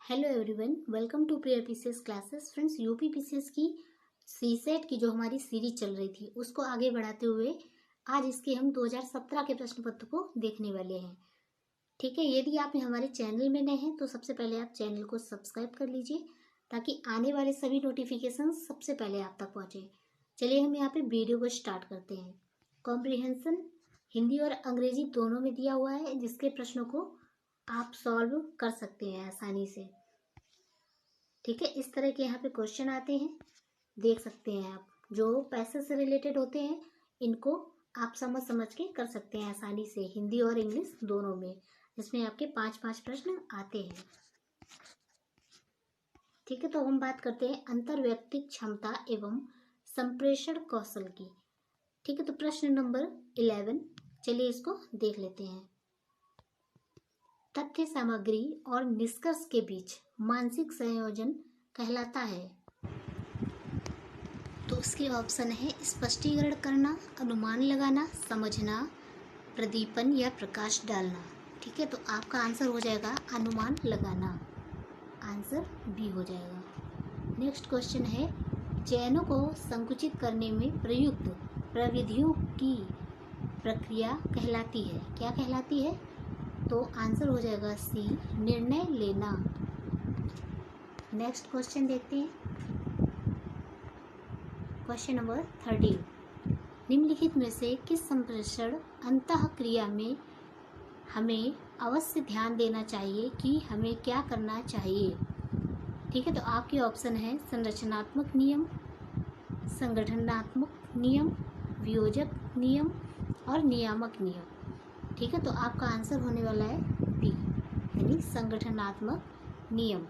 Hello everyone, welcome to Priya PCS classes. Friends, UP PCS की CSAT की जो हमारी सीरीज चल रही थी उसको आगे बढ़ाते हुए आज इसके हम 2017 के प्रश्न पत्र को देखने वाले हैं। ठीक है, यदि आप हमारे चैनल में नए हैं तो सबसे पहले आप चैनल को सब्सक्राइब कर लीजिए ताकि आने वाले सभी नोटिफिकेशन सबसे पहले आप तक पहुँचे। चलिए हम यहाँ पे वीडियो को स्टार्ट करते हैं। कॉम्प्रिहेंशन हिंदी और अंग्रेजी दोनों में दिया हुआ है, जिसके प्रश्नों को आप सॉल्व कर सकते हैं आसानी से। ठीक है, इस तरह के यहाँ पे क्वेश्चन आते हैं, देख सकते हैं आप। जो पैसे से रिलेटेड होते हैं इनको आप समझ समझ के कर सकते हैं आसानी से, हिंदी और इंग्लिश दोनों में, जिसमें आपके 5-5 प्रश्न आते हैं। ठीक है, तो हम बात करते हैं अंतर्वैयक्तिक क्षमता एवं संप्रेषण कौशल की। ठीक है, तो प्रश्न नंबर 11, चलिए इसको देख लेते हैं। तथ्य सामग्री और निष्कर्ष के बीच मानसिक संयोजन कहलाता है। तो उसके ऑप्शन है स्पष्टीकरण करना, अनुमान लगाना, समझना, प्रदीपन या प्रकाश डालना। ठीक है, तो आपका आंसर हो जाएगा अनुमान लगाना, आंसर बी हो जाएगा। नेक्स्ट क्वेश्चन है चयनों को संकुचित करने में प्रयुक्त प्रविधियों की प्रक्रिया कहलाती है। क्या कहलाती है? तो आंसर हो जाएगा सी, निर्णय लेना। नेक्स्ट क्वेश्चन देखते हैं, क्वेश्चन नंबर 13। निम्नलिखित में से किस संप्रेषण अंतःक्रिया में हमें अवश्य ध्यान देना चाहिए कि हमें क्या करना चाहिए? ठीक है, तो आपके ऑप्शन है संरचनात्मक नियम, संगठनात्मक नियम, वियोजक नियम और नियामक नियम। ठीक है, तो आपका आंसर होने वाला है बी, यानी संगठनात्मक नियम।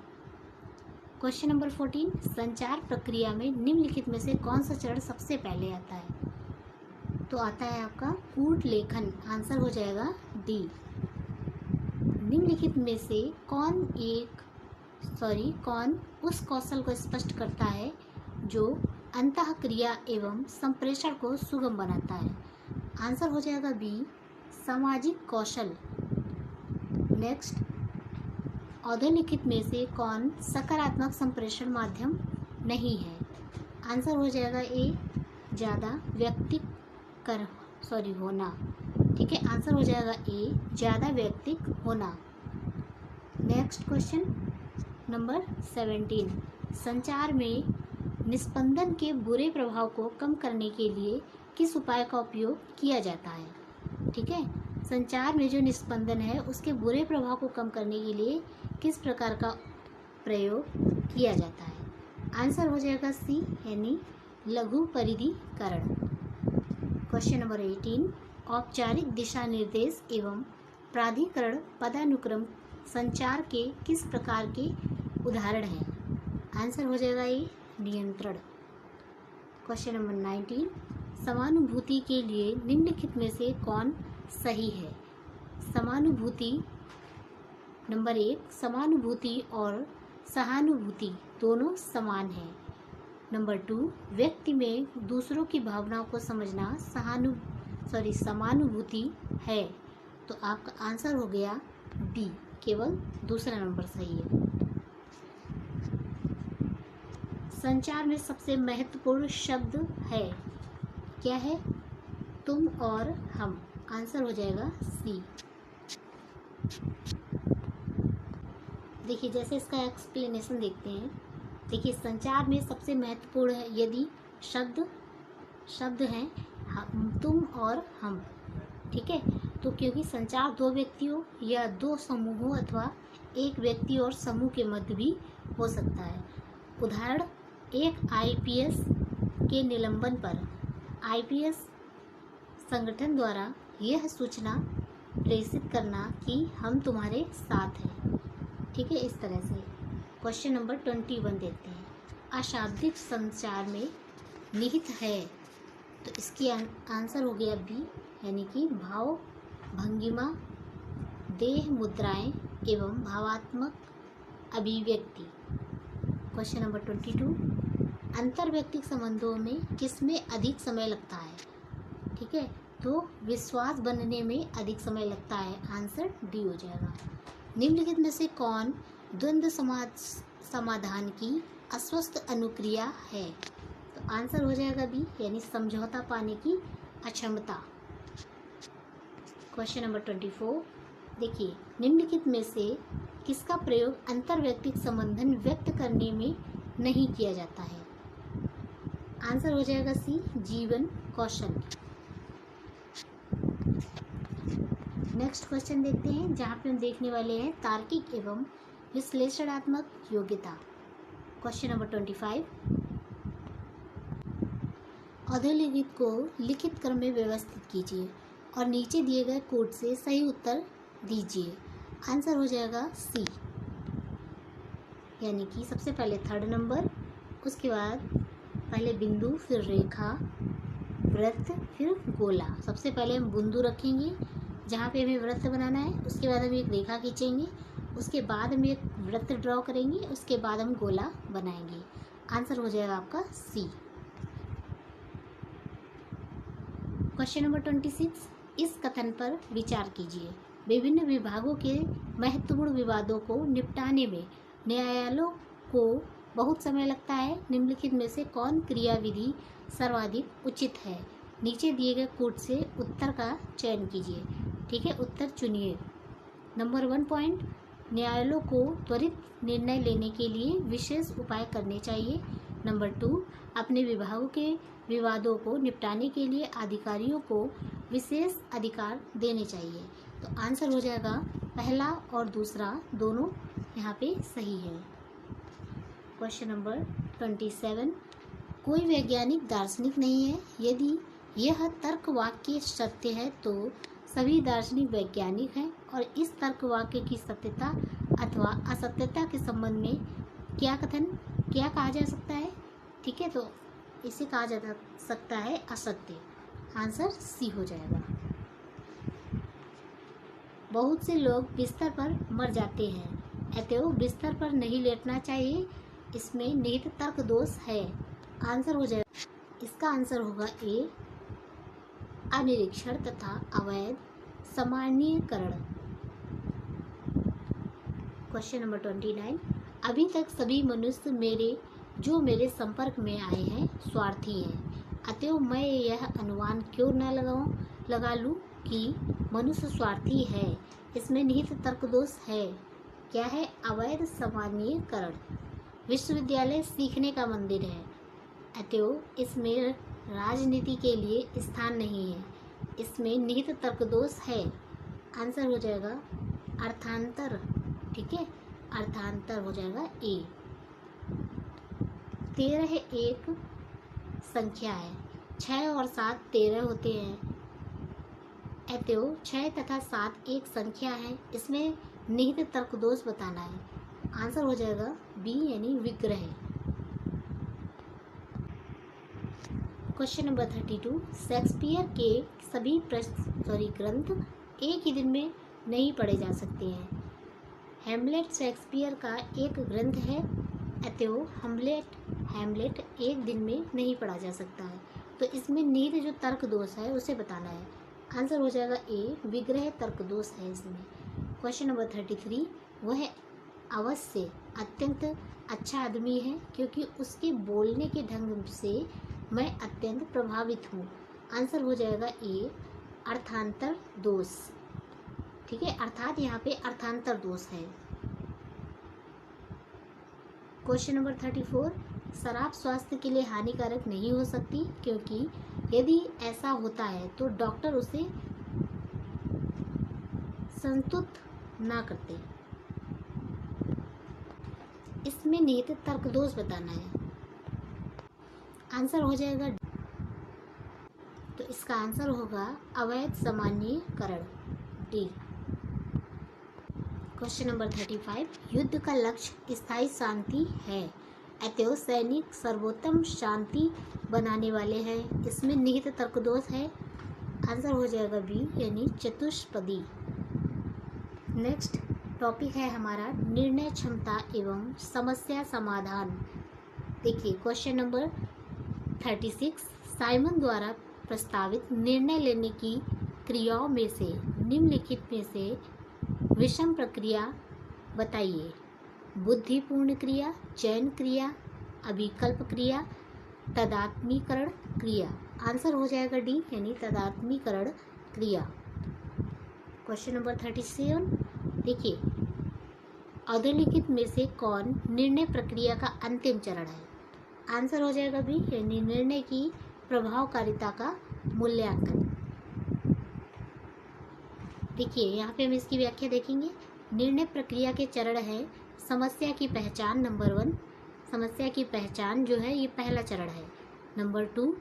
क्वेश्चन नंबर 14, संचार प्रक्रिया में निम्नलिखित में से कौन सा चरण सबसे पहले आता है? तो आता है आपका कूट लेखन, आंसर हो जाएगा डी। निम्नलिखित में से कौन उस कौशल को स्पष्ट करता है जो अंतःक्रिया एवं संप्रेषण को सुगम बनाता है? आंसर हो जाएगा बी, सामाजिक कौशल। नेक्स्ट, अधोलिखित में से कौन सकारात्मक संप्रेषण माध्यम नहीं है? आंसर हो जाएगा ए, ज़्यादा होना। ठीक है, आंसर हो जाएगा ए, ज़्यादा व्यक्तिक होना। नेक्स्ट क्वेश्चन नंबर 17, संचार में निस्पंदन के बुरे प्रभाव को कम करने के लिए किस उपाय का उपयोग किया जाता है? ठीक है, संचार में जो निस्पंदन है उसके बुरे प्रभाव को कम करने के लिए किस प्रकार का प्रयोग किया जाता है? आंसर हो जाएगा सी, यानी लघु परिधिकरण। क्वेश्चन नंबर 18, औपचारिक दिशा निर्देश एवं प्राधिकरण पदानुक्रम संचार के किस प्रकार के उदाहरण हैं? आंसर हो जाएगा ए, नियंत्रण। क्वेश्चन नंबर 19, समानुभूति के लिए निम्नलिखित में से कौन सही है? समानुभूति नंबर 1, समानुभूति और सहानुभूति दोनों समान है। नंबर 2, व्यक्ति में दूसरों की भावनाओं को समझना समानुभूति है। तो आपका आंसर हो गया बी, केवल दूसरा नंबर सही है। संचार में सबसे महत्वपूर्ण शब्द है, क्या है? तुम और हम, आंसर हो जाएगा सी। देखिए, जैसे इसका एक्सप्लेनेशन देखते हैं। देखिए, संचार में सबसे महत्वपूर्ण है यदि शब्द हैं तुम और हम। ठीक है, तो क्योंकि संचार दो व्यक्तियों या दो समूहों अथवा एक व्यक्ति और समूह के मध्य भी हो सकता है। उदाहरण, एक आईपीएस के निलंबन पर आईपीएस संगठन द्वारा यह सूचना प्रेषित करना कि हम तुम्हारे साथ हैं। ठीक है, इस तरह से। क्वेश्चन नंबर 21 देखते हैं, अशाब्दिक संचार में निहित है। तो इसकी आंसर हो गया बी, यानी कि भाव, भंगिमा, देह मुद्राएं एवं भावात्मक अभिव्यक्ति। क्वेश्चन नंबर 22, अंतर्वैयक्तिक संबंधों में किसमें अधिक समय लगता है? ठीक है, तो विश्वास बनने में अधिक समय लगता है, आंसर डी हो जाएगा। निम्नलिखित में से कौन द्वंद्व समाधान की अस्वस्थ अनुक्रिया है। तो आंसर हो जाएगा बी, यानी समझौता पाने की अक्षमता। क्वेश्चन नंबर 24 देखिए, निम्नलिखित में से किसका प्रयोग अंतर्वैयक्तिक संबंधन व्यक्त करने में नहीं किया जाता है? आंसर हो जाएगा सी, जीवन कौशल। नेक्स्ट क्वेश्चन देखते हैं, जहाँ पे हम देखने वाले हैं तार्किक एवं विश्लेषणात्मक योग्यता। क्वेश्चन नंबर 25, अधोलिखित को लिखित क्रम में व्यवस्थित कीजिए और नीचे दिए गए कोड से सही उत्तर दीजिए। आंसर हो जाएगा सी, यानी कि सबसे पहले थर्ड नंबर, उसके बाद पहले बिंदु, फिर रेखा, वृत्त, फिर गोला। सबसे पहले हम बिंदु रखेंगे जहाँ पे हमें वृत्त बनाना है, उसके बाद हम एक रेखा खींचेंगे, उसके बाद हम एक वृत्त ड्रॉ करेंगे, उसके बाद हम गोला बनाएंगे। आंसर हो जाएगा आपका सी। क्वेश्चन नंबर 26, इस कथन पर विचार कीजिए। विभिन्न विभागों के महत्वपूर्ण विवादों को निपटाने में न्यायालयों को बहुत समय लगता है। निम्नलिखित में से कौन क्रियाविधि सर्वाधिक उचित है? नीचे दिए गए कोड से उत्तर का चयन कीजिए। ठीक है, उत्तर चुनिए। नंबर 1 पॉइंट, न्यायालयों को त्वरित निर्णय लेने के लिए विशेष उपाय करने चाहिए। नंबर 2, अपने विभागों के विवादों को निपटाने के लिए अधिकारियों को विशेष अधिकार देने चाहिए। तो आंसर हो जाएगा पहला और दूसरा, दोनों यहाँ पे सही है। क्वेश्चन नंबर 27, कोई वैज्ञानिक दार्शनिक नहीं है। यदि यह तर्क वाक्य सत्य है तो सभी दार्शनिक वैज्ञानिक हैं, और इस तर्क वाक्य की सत्यता अथवा असत्यता के संबंध में क्या कहा जा सकता है? ठीक है, तो इसे कहा जा सकता है असत्य। आंसर सी हो जाएगा। बहुत से लोग बिस्तर पर मर जाते हैं, अतएव बिस्तर पर नहीं लेटना चाहिए। इसमें निहित तर्क दोष है। आंसर हो जाएगा, इसका आंसर होगा ए, अनिरीक्षण तथा अवैध सामान्यीकरण। क्वेश्चन नंबर 29, अभी तक सभी मनुष्य जो मेरे संपर्क में आए हैं स्वार्थी हैं, अतएव मैं यह अनुमान क्यों न लगा लूं कि मनुष्य स्वार्थी है। इसमें निहित तर्क दोष है। क्या है? अवैध सामान्यीकरण। विश्वविद्यालय सीखने का मंदिर है, अतएव इसमें राजनीति के लिए स्थान नहीं है। इसमें निहित तर्क दोष है। आंसर हो जाएगा अर्थांतर। ठीक है, अर्थांतर हो जाएगा ए। 13 एक संख्या है, 6 और 7 13 होते हैं, अतएव 6 तथा 7 एक संख्या है। इसमें निहित तर्क दोष बताना है। आंसर हो जाएगा बी, यानी विग्रह। क्वेश्चन नंबर 32, शेक्सपियर के सभी ग्रंथ एक ही दिन में नहीं पढ़े जा सकते हैं। हैमलेट शेक्सपियर का एक ग्रंथ है, अतएव हैमलेट एक दिन में नहीं पढ़ा जा सकता है। तो इसमें निहित जो तर्क दोष है उसे बताना है। आंसर हो जाएगा ए, विग्रह तर्क दोष है इसमें। क्वेश्चन नंबर 33, वह अवश्य अत्यंत अच्छा आदमी है क्योंकि उसके बोलने के ढंग से मैं अत्यंत प्रभावित हूँ। आंसर हो जाएगा ए, अर्थांतर दोष। ठीक है, अर्थात यहाँ पे अर्थांतर दोष है। क्वेश्चन नंबर 34, शराब स्वास्थ्य के लिए हानिकारक नहीं हो सकती क्योंकि यदि ऐसा होता है तो डॉक्टर उसे संतुष्ट ना करते। इसमें निहित तर्क दोष बताना है। आंसर हो जाएगा, तो इसका आंसर होगा अवैध सामान्यीकरण, डी। क्वेश्चन नंबर 35, युद्ध का लक्ष्य स्थायी शांति है, अतएव सैनिक सर्वोत्तम शांति बनाने वाले हैं। इसमें निहित तर्क दोष है। आंसर हो जाएगा बी, यानी चतुष्पदी। नेक्स्ट टॉपिक है हमारा निर्णय क्षमता एवं समस्या समाधान। देखिए क्वेश्चन नंबर 36, साइमन द्वारा प्रस्तावित निर्णय लेने की क्रियाओं में से निम्नलिखित में से विषम प्रक्रिया बताइए। बुद्धिपूर्ण क्रिया, चयन क्रिया, अभिकल्प क्रिया, तदात्मीकरण क्रिया। आंसर हो जाएगा डी यानी तदात्मीकरण क्रिया। क्वेश्चन नंबर 37 देखिए, अधोलिखित में से कौन निर्णय प्रक्रिया का अंतिम चरण है? आंसर हो जाएगा बी यानी निर्णय की प्रभावकारिता का मूल्यांकन। देखिए यहाँ पे हम इसकी व्याख्या देखेंगे। निर्णय प्रक्रिया के चरण है समस्या की पहचान, नंबर 1 समस्या की पहचान जो है ये पहला चरण है। नंबर 2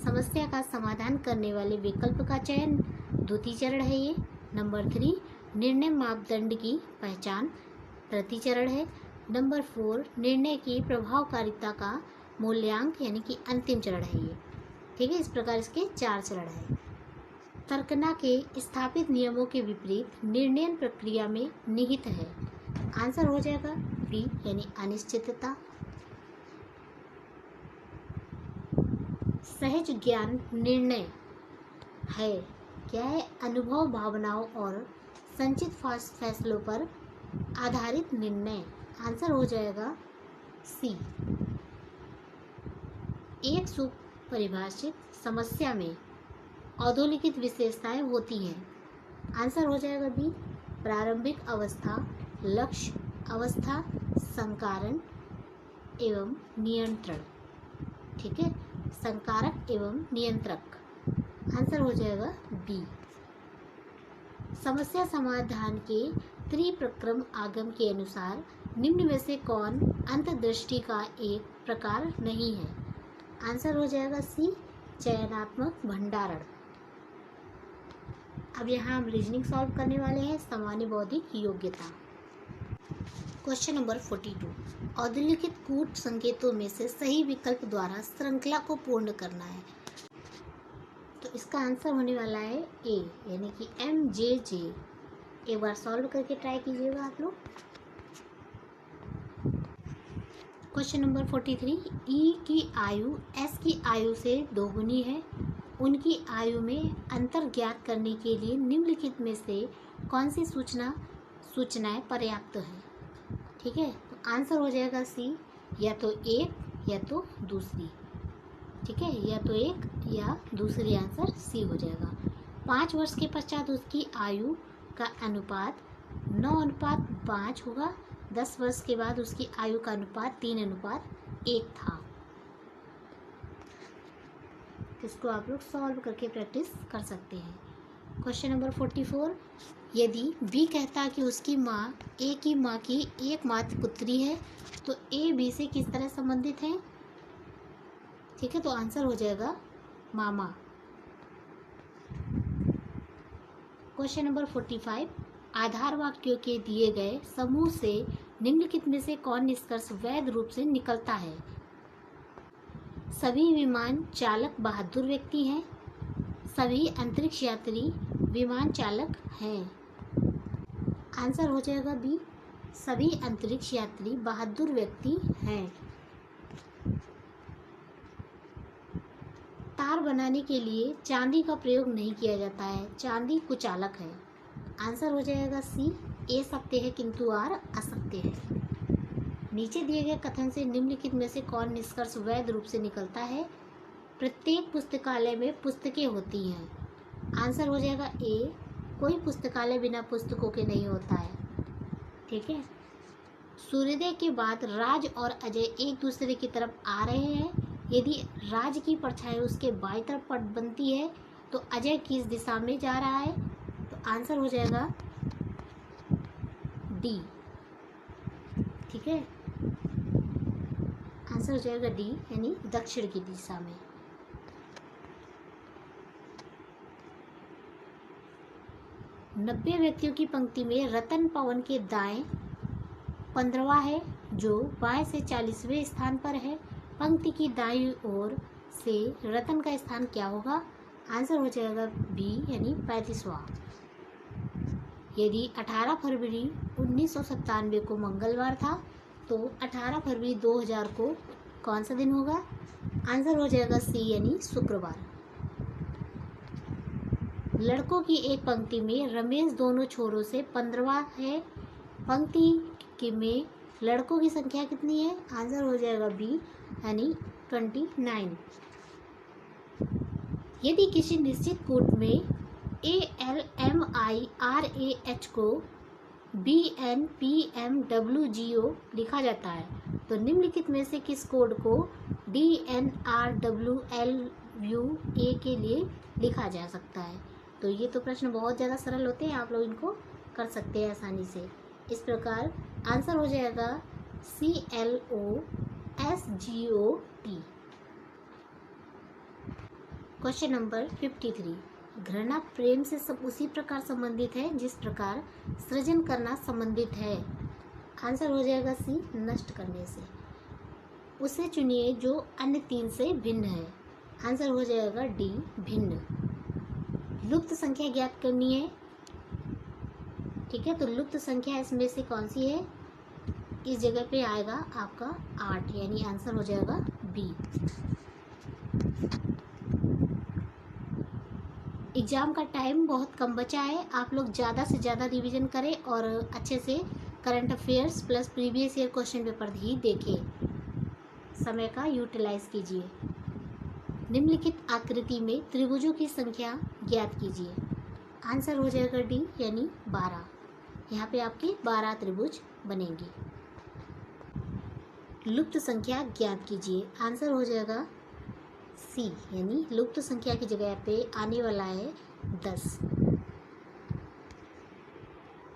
समस्या का समाधान करने वाले विकल्प का चयन, द्वितीय चरण है ये। नंबर 3 निर्णय मापदंड की पहचान, तृतीय चरण है। नंबर 4 निर्णय की प्रभावकारिता का मूल्यांकन यानी कि अंतिम चरण है ये। ठीक है, इस प्रकार इसके 4 चरण है। तर्कना के स्थापित नियमों के विपरीत निर्णय प्रक्रिया में निहित है। आंसर हो जाएगा बी यानी अनिश्चितता। सहज ज्ञान निर्णय है क्या है? अनुभव, भावनाओं और संचित फैसलों पर आधारित निर्णय। आंसर हो जाएगा सी। एक सुपरिभाषित समस्या में अधोलिखित विशेषताएं होती हैं। आंसर हो जाएगा बी प्रारंभिक अवस्था, लक्ष्य अवस्था, संकारक एवं नियंत्रण। ठीक है, संकारक एवं नियंत्रक। आंसर हो जाएगा बी। समस्या समाधान के त्रिप्रक्रम आगम के अनुसार निम्न में से कौन अंतर्दृष्टि का एक प्रकार नहीं है? आंसर हो जाएगा सी चयनात्मक भंडारण। अब यहाँ हम रीजनिंग सॉल्व करने वाले हैं। सामान्य बौद्धिक योग्यता। क्वेश्चन नंबर 42 अधोलिखित कूट संकेतों में से सही विकल्प द्वारा श्रृंखला को पूर्ण करना है। तो इसका आंसर होने वाला है ए यानी कि MJJ। एक बार सॉल्व करके ट्राई कीजिएगा आप लोग। क्वेश्चन नंबर 43 ई की आयु एस की आयु से दोगुनी है, उनकी आयु में अंतर ज्ञात करने के लिए निम्नलिखित में से कौन सी सूचनाएं पर्याप्त है? ठीक है, तो आंसर हो जाएगा सी या तो एक या तो दूसरी। ठीक है, या तो एक या दूसरी, आंसर सी हो जाएगा। 5 वर्ष के पश्चात उसकी आयु का अनुपात 9:5 होगा। 10 वर्ष के बाद उसकी आयु का अनुपात 3:1 था। इसको आप लोग सॉल्व करके प्रैक्टिस कर सकते हैं। क्वेश्चन नंबर 44 यदि बी कहता कि उसकी माँ ए की माँ की एकमात्र पुत्री है तो ए बी से किस तरह संबंधित है? ठीक है, तो आंसर हो जाएगा मामा। क्वेश्चन नंबर 45 आधार वाक्यों के दिए गए समूह से निम्नलिखित में से कौन निष्कर्ष वैध रूप से निकलता है? सभी विमान चालक बहादुर व्यक्ति हैं, सभी अंतरिक्ष यात्री विमान चालक हैं। आंसर हो जाएगा बी सभी अंतरिक्ष यात्री बहादुर व्यक्ति हैं। तार बनाने के लिए चांदी का प्रयोग नहीं किया जाता है, चांदी कुचालक है। आंसर हो जाएगा सी ए सत्य है किंतु आर असत्य है। नीचे दिए गए कथन से निम्नलिखित में से कौन निष्कर्ष वैध रूप से निकलता है? प्रत्येक पुस्तकालय में पुस्तकें होती हैं। आंसर हो जाएगा ए कोई पुस्तकालय बिना पुस्तकों के नहीं होता है। ठीक है, सूर्योदय के बाद राज और अजय एक दूसरे की तरफ आ रहे हैं। यदि राज की परछाई उसके बाईं तरफ पट बनती है तो अजय किस दिशा में जा रहा है? तो आंसर हो जाएगा डी। ठीक है, आंसर हो जाएगा डी यानी दक्षिण की दिशा में। नब्बे व्यक्तियों की पंक्ति में रतन पवन के दाएं 15वां है जो बाएं से 40वें स्थान पर है। पंक्ति की दाईं ओर से रतन का स्थान क्या होगा? आंसर हो जाएगा बी यानी 35वां। यदि 18 फरवरी 1997 को मंगलवार था तो 18 फरवरी 2000 को कौन सा दिन होगा? आंसर हो जाएगा सी यानी शुक्रवार। लड़कों की एक पंक्ति में रमेश दोनों छोरों से 15वां है। पंक्ति में लड़कों की संख्या कितनी है? आंसर हो जाएगा बी यानी 29। यदि किसी निश्चित कोट में ALMIRAH को BNPMWGO लिखा जाता है तो निम्नलिखित में से किस कोड को DNRWLUA के लिए लिखा जा सकता है? तो ये तो प्रश्न बहुत ज़्यादा सरल होते हैं, आप लोग इनको कर सकते हैं आसानी से। इस प्रकार आंसर हो जाएगा CLOSGOT। Question number 53। घृणा प्रेम से सब उसी प्रकार संबंधित है जिस प्रकार सृजन करना संबंधित है। आंसर हो जाएगा सी, नष्ट करने से। उसे चुनिए जो अन्य तीन से भिन्न है। आंसर हो जाएगा डी, भिन्न। लुप्त संख्या ज्ञात करनी है, ठीक है। तो लुप्त संख्या इसमें से कौन सी है? इस जगह पे आएगा आपका 8, यानी आंसर हो जाएगा बी। एग्ज़ाम का टाइम बहुत कम बचा है, आप लोग ज़्यादा से ज़्यादा रिवीजन करें और अच्छे से current affairs plus previous year question paper ही देखें। समय का यूटिलाइज कीजिए। निम्नलिखित आकृति में त्रिभुजों की संख्या ज्ञात कीजिए। आंसर हो जाएगा डी यानी 12। यहाँ पे आपके 12 त्रिभुज बनेंगे। लुप्त संख्या ज्ञात कीजिए। आंसर हो जाएगा सी यानी लुप्त संख्या की जगह पे आने वाला है 10।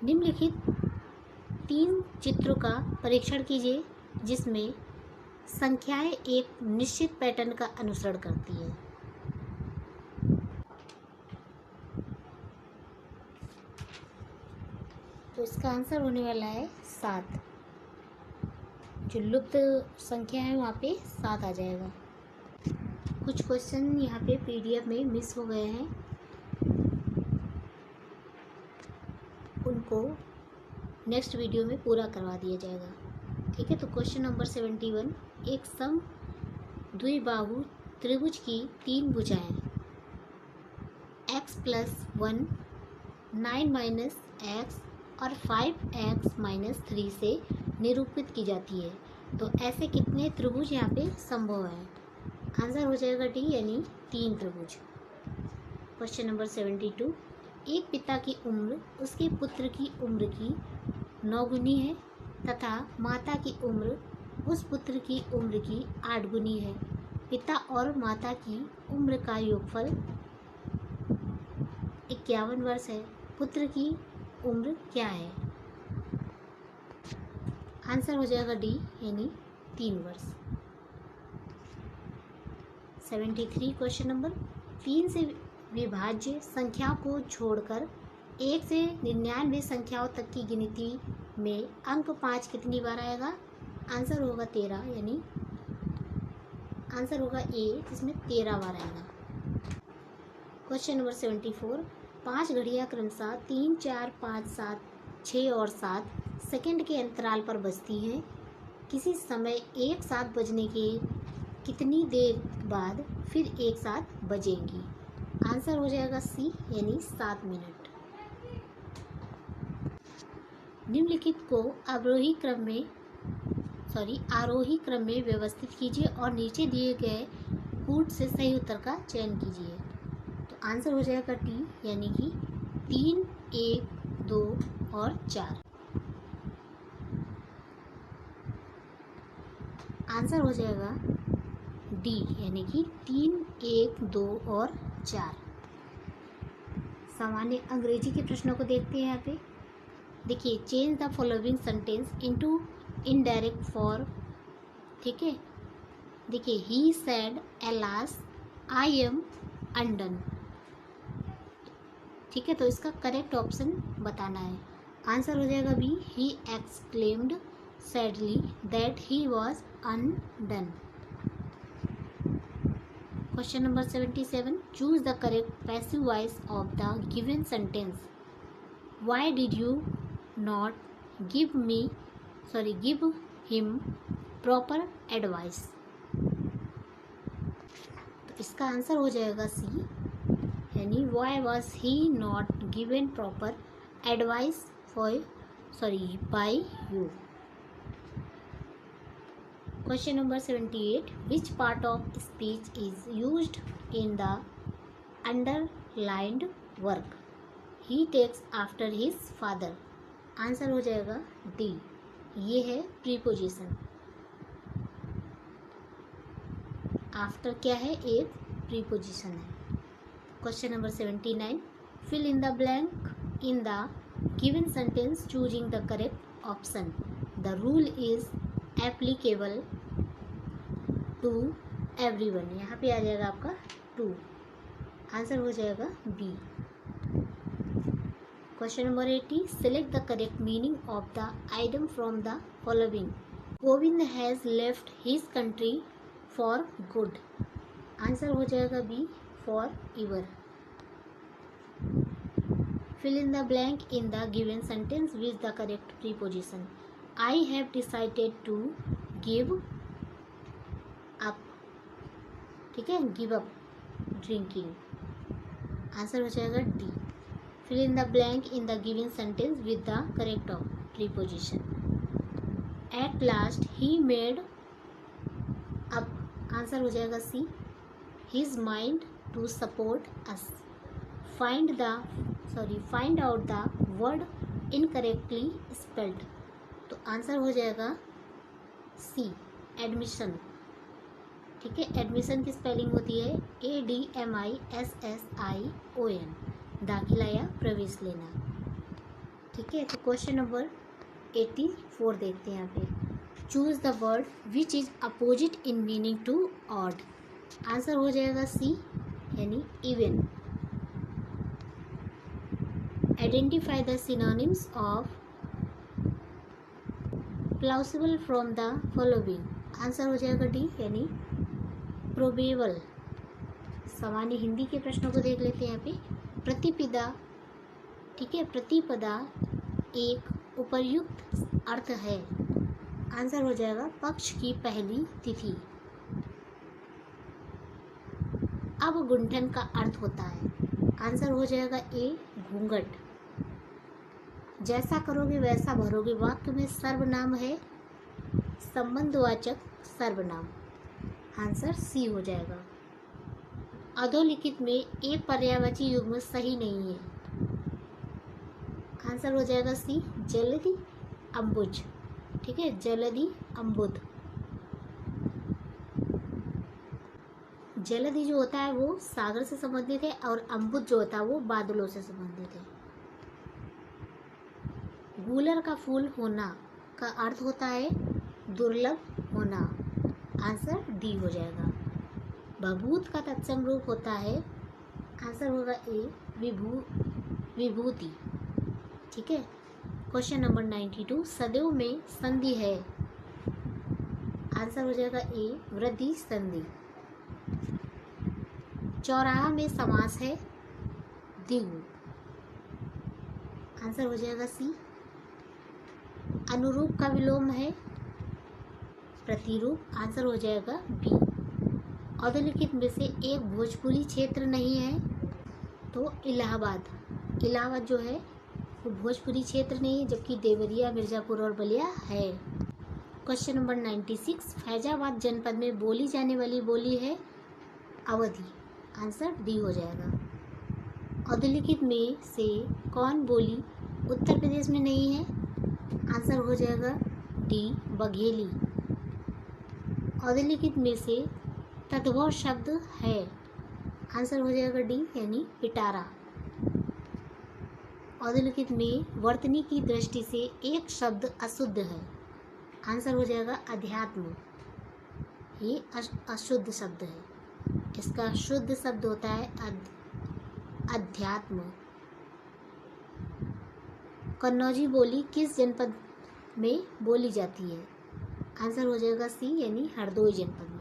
निम्नलिखित 3 चित्रों का परीक्षण कीजिए जिसमें संख्याएं एक निश्चित पैटर्न का अनुसरण करती हैं। तो इसका आंसर होने वाला है 7। जो लुप्त संख्या है वहाँ पे 7 आ जाएगा। कुछ क्वेश्चन यहाँ पे PDF में मिस हो गए हैं, उनको नेक्स्ट वीडियो में पूरा करवा दिया जाएगा, ठीक है। तो क्वेश्चन नंबर 71। एक सम द्विबाहु त्रिभुज की 3 भुजाएं x+1, 9 - x और 5x - 3 से निरूपित की जाती है। तो ऐसे कितने त्रिभुज यहाँ पे संभव है? आंसर हो जाएगा डी यानी 3 त्रिभुज। Question number 72। एक पिता की उम्र उसके पुत्र की उम्र की 9 गुनी है तथा माता की उम्र उस पुत्र की उम्र की 8 गुनी है। पिता और माता की उम्र का योगफल 51 वर्ष है। पुत्र की उम्र क्या है? आंसर हो जाएगा डी यानी 3 वर्ष। 73 क्वेश्चन नंबर। 3 से विभाज्य संख्याओं को छोड़कर 1 से 99 संख्याओं तक की गिनती में अंक 5 कितनी बार आएगा? आंसर होगा 13, यानी आंसर होगा ए, जिसमें 13 बार आएगा। Question number 74। 5 घड़ियाँ क्रमशः 3, 4, 5, 7, 6 और 7 सेकंड के अंतराल पर बजती हैं। किसी समय एक साथ बजने के कितनी देर बाद फिर एक साथ बजेंगी? आंसर हो जाएगा सी यानी 7 मिनट। निम्नलिखित को आरोही क्रम में व्यवस्थित कीजिए और नीचे दिए गए कूट से सही उत्तर का चयन कीजिए। तो आंसर हो जाएगा टी यानी कि 3, 1, 2 और 4। आंसर हो जाएगा डी यानी कि 3, 1, 2 और 4। सामान्य अंग्रेजी के प्रश्नों को देखते हैं यहाँ पे। देखिए, change the following sentence into indirect form, ठीक है। देखिए, he said alas I am undone, ठीक है। तो इसका करेक्ट ऑप्शन बताना है। आंसर हो जाएगा B, he exclaimed sadly that he was undone. Question number 77। Choose the correct passive voice of the given sentence. Why did you not give him proper advice? तो इसका आंसर हो जाएगा C यानी why was he not given proper advice by you. Question number 78, which part of speech is used in the underlined work? He takes after his father. Answer हो जाएगा D, ये है preposition. After क्या है? एक preposition है। Question number 79, fill in the blank in the given sentence choosing the correct option. The rule is applicable to everyone. यहाँ पे आ जाएगा आपका टू। आंसर हो जाएगा B. Question number 80, select the correct meaning of the item from the following. Govind has left his country for good. Answer हो जाएगा B, forever. Fill in the blank in the given sentence with the correct preposition. I have decided to give up. ठीक है, give up drinking. Answer हो जाएगा D. Fill in the blank in the given sentence with the correct preposition. At last he made up. Answer हो जाएगा C, his mind to support us. Find out the word incorrectly spelled. तो answer हो जाएगा सी, admission. ठीक है, admission की spelling होती है ADMISSION, दाखिला या प्रवेश लेना। ठीक है, तो क्वेश्चन नंबर 84 देखते हैं यहाँ पे। Choose the word which is opposite in meaning to odd. Answer हो जाएगा सी, यानी even. Identify the synonyms of plausible from the following. Answer हो जाएगा डी, यानी प्रोबेबल। सामान्य हिंदी के प्रश्नों को देख लेते हैं यहाँ पे। प्रतिपदा, ठीक है, प्रतिपदा एक उपर्युक्त अर्थ है। आंसर हो जाएगा पक्ष की पहली तिथि। अब गुंठन का अर्थ होता है। आंसर हो जाएगा ए, घूंघट। जैसा करोगे वैसा भरोगे वाक्य में सर्वनाम है संबंधवाचक सर्वनाम। आंसर सी हो जाएगा। अधोलिखित में एक पर्यायवाची युग्म सही नहीं है। आंसर हो जाएगा सी, जलधि अम्बुज। ठीक है, जलधि अम्बुद। जलधि जो होता है वो सागर से संबंधित है और अम्बुद जो होता है वो बादलों से संबंधित है। गूलर का फूल होना का अर्थ होता है दुर्लभ होना। आंसर डी हो जाएगा। भभूत का तत्सम रूप होता है। आंसर होगा ए, विभूति। ठीक है, क्वेश्चन नंबर 92, सदैव में संधि है। आंसर हो जाएगा ए, वृद्धि संधि। चौराहा में समास है द्विगु। आंसर हो जाएगा सी। अनुरूप का विलोम है प्रतिरूप। आंसर हो जाएगा बी। अधोलिखित में से एक भोजपुरी क्षेत्र नहीं है, तो इलाहाबाद। इलाहाबाद जो है वो भोजपुरी क्षेत्र नहीं है, जबकि देवरिया, मिर्ज़ापुर और बलिया है। क्वेश्चन नंबर 96, फैजाबाद जनपद में बोली जाने वाली बोली है अवधी। आंसर डी हो जाएगा। अधोलिखित में से कौन बोली उत्तर प्रदेश में नहीं है? आंसर हो जाएगा डी, बघेली। अधोलिखित में से तद्भव शब्द है। आंसर हो जाएगा डी, यानी पिटारा। अधोलिखित में वर्तनी की दृष्टि से एक शब्द अशुद्ध है। आंसर हो जाएगा अध्यात्म। ये अशुद्ध शब्द है। इसका शुद्ध शब्द होता है अध्यात्म। कन्नौजी बोली किस जनपद में बोली जाती है? आंसर हो जाएगा सी, यानी हरदोई जनपद में।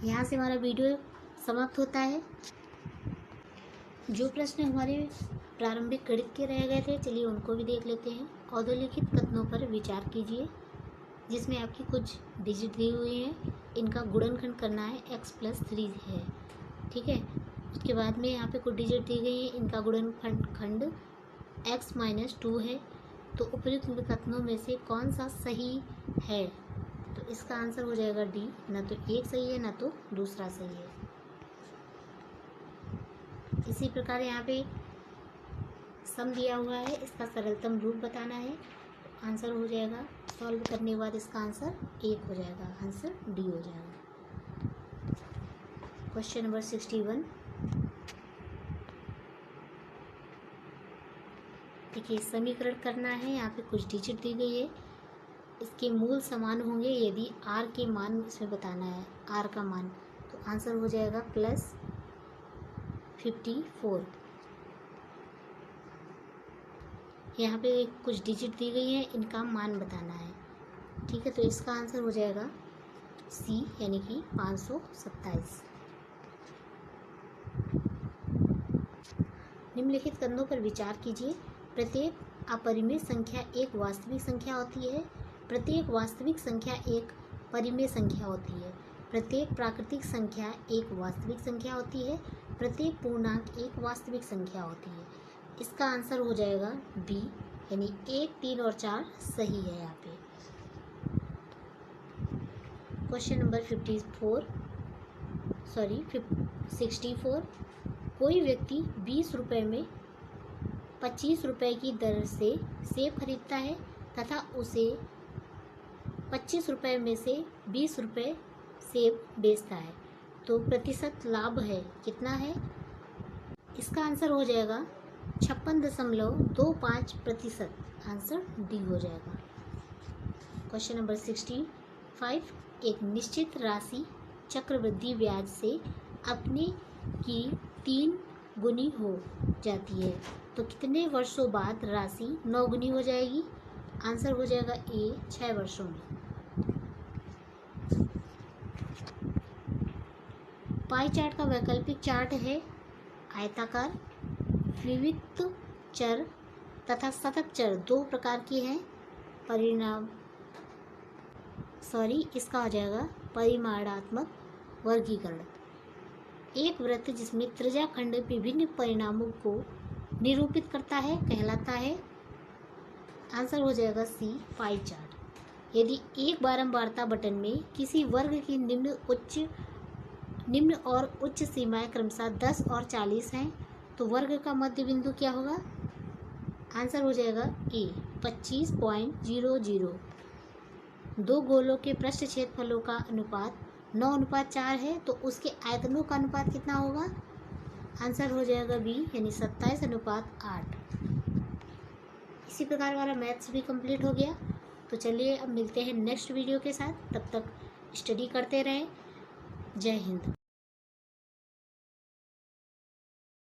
यहाँ से हमारा वीडियो समाप्त होता है। जो प्रश्न हमारे प्रारंभिक गणित के रह गए थे, चलिए उनको भी देख लेते हैं। अधोलिखित कथनों पर विचार कीजिए, जिसमें आपकी कुछ डिजिट दी हुई हैं। इनका गुणनखंड करना है, x+3 है। ठीक है, उसके बाद में यहाँ पे कुछ डिजिट दी गई है, इनका गुणनखंड x-2 है। तो उपयुक्त कथनों में से कौन सा सही है? तो इसका आंसर हो जाएगा डी, ना तो एक सही है ना तो दूसरा सही है। इसी प्रकार यहाँ पे सम दिया हुआ है, इसका सरलतम रूप बताना है। आंसर हो जाएगा, सॉल्व करने के बाद इसका आंसर 1 हो जाएगा, आंसर डी हो जाएगा। Question number 61। देखिए समीकरण करना है, यहाँ पे कुछ डिजिट दी गई है, इसके मूल समान होंगे यदि आर के मान इसमें बताना है, आर का मान, तो आंसर हो जाएगा +54। यहाँ पे कुछ डिजिट दी गई है, इनका मान बताना है, ठीक है। तो इसका आंसर हो जाएगा सी, यानी कि 527। निम्नलिखित कथनों पर विचार कीजिए। प्रत्येक अपरिमेय संख्या एक वास्तविक संख्या होती है। प्रत्येक वास्तविक संख्या एक परिमेय संख्या होती है। प्रत्येक प्राकृतिक संख्या एक वास्तविक संख्या होती है। प्रत्येक पूर्णांक एक वास्तविक संख्या होती है। इसका आंसर हो जाएगा बी, यानी 1, 3 और 4 सही है यहाँ पे। Question number 64। कोई व्यक्ति 20 रुपये में 25 रुपये की दर से सेब खरीदता है तथा उसे 25 रुपये में से 20 रुपये सेब बेचता है, तो प्रतिशत लाभ है कितना है? इसका आंसर हो जाएगा 56.25%, आंसर डी हो जाएगा। Question number 65। एक निश्चित राशि चक्रवृद्धि ब्याज से अपने की 3 गुनी हो जाती है, तो कितने वर्षों बाद राशि 9 गुनी हो जाएगी? आंसर हो जाएगा ए, 6 वर्षों में। पाई चार्ट का वैकल्पिक चार्ट है आयताकार। विविध चर तथा सतत चर 2 प्रकार के हैं। इसका हो जाएगा परिमाणात्मक वर्गीकरण। एक वृत्त जिसमें त्रिज्याखंड विभिन्न परिणामों को निरूपित करता है कहलाता है। आंसर हो जाएगा सी, पाई चार्ट। यदि एक बारंबारता बटन में किसी वर्ग की निम्न और उच्च सीमाएं क्रमशः 10 और 40 हैं, तो वर्ग का मध्य बिंदु क्या होगा? आंसर हो जाएगा ए, 25.00। 2 गोलों के पृष्ठ क्षेत्रफलों का अनुपात 9:4 है, तो उसके आयतनों का अनुपात कितना होगा? आंसर हो जाएगा बी, यानी 27:8। इसी प्रकार हमारा मैथ्स भी कंप्लीट हो गया। तो चलिए अब मिलते हैं नेक्स्ट वीडियो के साथ, तब तक स्टडी करते रहें। जय हिंद।